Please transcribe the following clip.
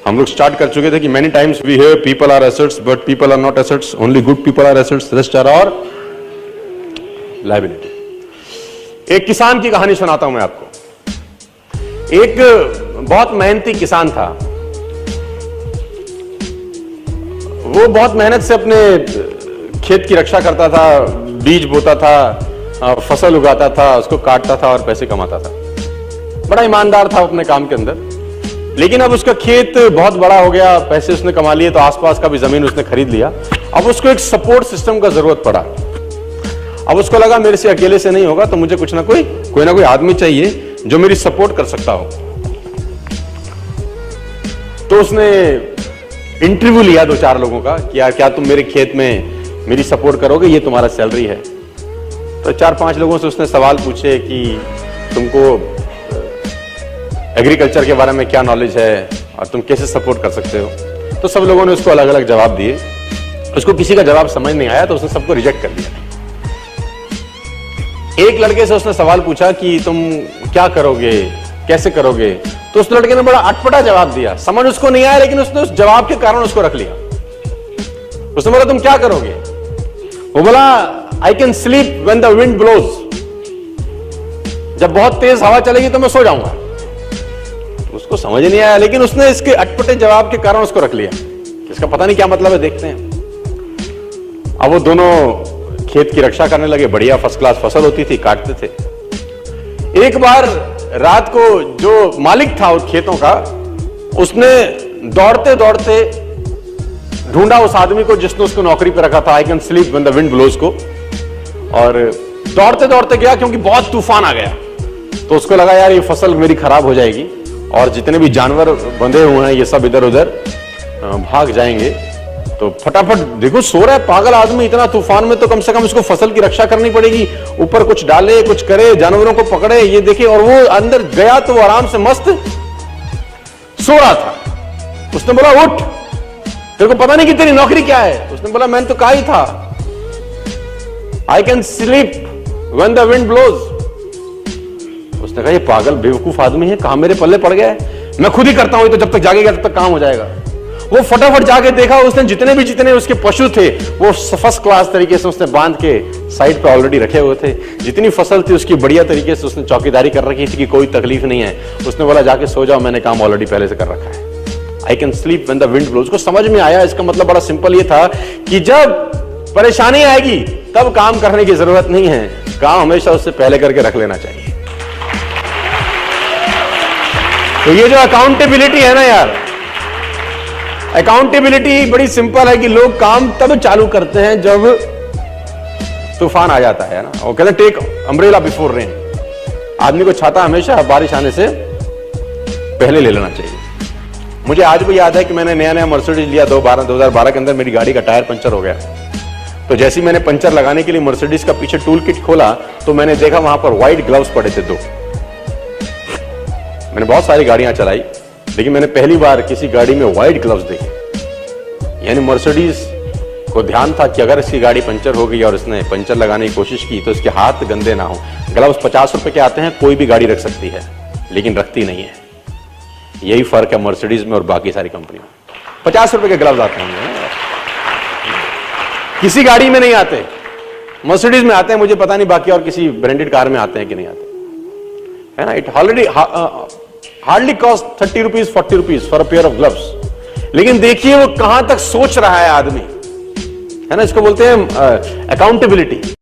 हम लोग स्टार्ट कर चुके थे कि many times we hear people are assets but people are not assets, only good people are assets, rest are और लायबिलिटी। एक किसान की कहानी सुनाता हूं मैं आपको। एक बहुत मेहनती किसान था। वो बहुत मेहनत से अपने खेत की रक्षा करता था, बीज बोता था, फसल उगाता था, उसको काटता था और पैसे कमाता था। बड़ा ईमानदार था अपने काम के अंदर। लेकिन अब उसका खेत बहुत बड़ा हो गया, पैसे उसने कमा लिए तो आसपास का भी जमीन उसने खरीद लिया। अब उसको एक सपोर्ट सिस्टम का जरूरत पड़ा। अब उसको लगा मेरे से अकेले से नहीं होगा, तो मुझे कुछ ना कोई आदमी चाहिए जो मेरी सपोर्ट कर सकता हो। तो उसने इंटरव्यू लिया 2-4 लोगों का कि यार क्या तुम मेरे खेत में मेरी सपोर्ट करोगे, ये तुम्हारा सैलरी है। तो 4-5 लोगों से उसने सवाल पूछे कि तुमको एग्रीकल्चर के बारे में क्या नॉलेज है और तुम कैसे सपोर्ट कर सकते हो। तो सब लोगों ने उसको अलग अलग जवाब दिए। उसको किसी का जवाब समझ नहीं आया तो उसने सबको रिजेक्ट कर दिया। एक लड़के से उसने सवाल पूछा कि तुम क्या करोगे, कैसे करोगे। तो उस लड़के ने बड़ा अटपटा जवाब दिया, समझ उसको नहीं आया, लेकिन उसने उस जवाब के कारण उसको रख लिया। उसने बोला तुम क्या करोगे। वो बोला I can sleep when the wind blows, जब बहुत तेज हवा चलेगी तो मैं सो जाऊंगा। उसको समझ नहीं आया, लेकिन उसने इसके अटपटे जवाब के कारण उसको रख लिया। इसका पता नहीं क्या मतलब है, देखते हैं। अब वो दोनों खेत की रक्षा करने लगे। बढ़िया फर्स्ट क्लास फसल होती थी, काटते थे। एक बार रात को जो मालिक था उस खेतों का, उसने दौड़ते दौड़ते ढूंढा उस आदमी को जिसने उसको नौकरी पर रखा था, I can sleep when the wind blows को, और दौड़ते दौड़ते गया क्योंकि बहुत तूफान आ गया। तो उसको लगा यार ये फसल मेरी खराब हो जाएगी और जितने भी जानवर बंधे हुए हैं ये सब इधर उधर भाग जाएंगे। तो फटाफट, देखो सो रहा है पागल आदमी इतना तूफान में, तो कम से कम उसको फसल की रक्षा करनी पड़ेगी। ऊपर कुछ डाले, कुछ करे, जानवरों को पकड़े, ये देखे। और वो अंदर गया तो वो आराम से मस्त सो रहा था। उसने बोला उठ, तेरे को पता नहीं कि तेरी नौकरी क्या है। उसने बोला मैंने तो कहा ही था I can sleep when the wind blows. उसने कहा ये पागल बेवकूफ आदमी है, कहां मेरे पल्ले पड़ गया है, मैं खुद ही करता हूं, तो जब तक जागेगा तब तक काम हो जाएगा। वो फटाफट जाके देखा, उसने जितने उसके पशु थे वो फर्स्ट क्लास तरीके से उसने बांध के साइड पे ऑलरेडी रखे हुए थे। जितनी फसल थी उसकी बढ़िया तरीके से उसने चौकीदारी कर रखी थी कि कोई तकलीफ नहीं है। उसने बोला जाके सो जाओ, मैंने काम ऑलरेडी पहले से कर रखा है। I can sleep when the wind blows को समझ में आया। इसका मतलब बड़ा सिंपल ये था कि जब परेशानी आएगी तब काम करने की जरूरत नहीं है, काम हमेशा उससे पहले करके रख लेना चाहिए। तो ये जो अकाउंटेबिलिटी है ना यार, अकाउंटेबिलिटी बड़ी सिंपल है कि लोग काम तब चालू करते हैं जब तूफान आ जाता है ना। वो कहते हैं टेक अम्ब्रेला बिफोर रेन। आदमी को छाता हमेशा बारिश आने से पहले ले लेना चाहिए। मुझे आज भी याद है कि मैंने नया मर्सिडीज लिया 2012 के अंदर। मेरी गाड़ी का टायर पंचर हो गया। तो जैसे ही मैंने पंचर लगाने के लिए मर्सिडीज का पीछे टूल किट खोला तो मैंने देखा वहां पर व्हाइट ग्लव्स पड़े थे 2। मैंने बहुत सारी गाड़ियां चलाई, लेकिन मैंने पहली बार किसी गाड़ी में व्हाइट ग्लव्स देखे। यानी मर्सिडीज को ध्यान था कि अगर इसकी गाड़ी पंचर हो गई और इसने पंचर लगाने की कोशिश की तो इसके हाथ गंदे ना हो। ग्लव्स 50 रुपए के आते हैं, कोई भी गाड़ी रख सकती है, लेकिन रखती नहीं है। यही फर्क है मर्सिडीज में और बाकी सारी कंपनियों में। 50 रुपए के ग्लव्स आते हैं, किसी गाड़ी में नहीं आते। मर्सिडीज में आते हैं, मुझे पता नहीं बाकी और किसी ब्रांडेड कार में आते हैं कि नहीं आते, है ना। It already hardly cost 30 rupees 40 rupees for a pair of gloves. लेकिन देखिए वो कहां तक सोच रहा है आदमी, है ना। इसको बोलते हैं अकाउंटेबिलिटी।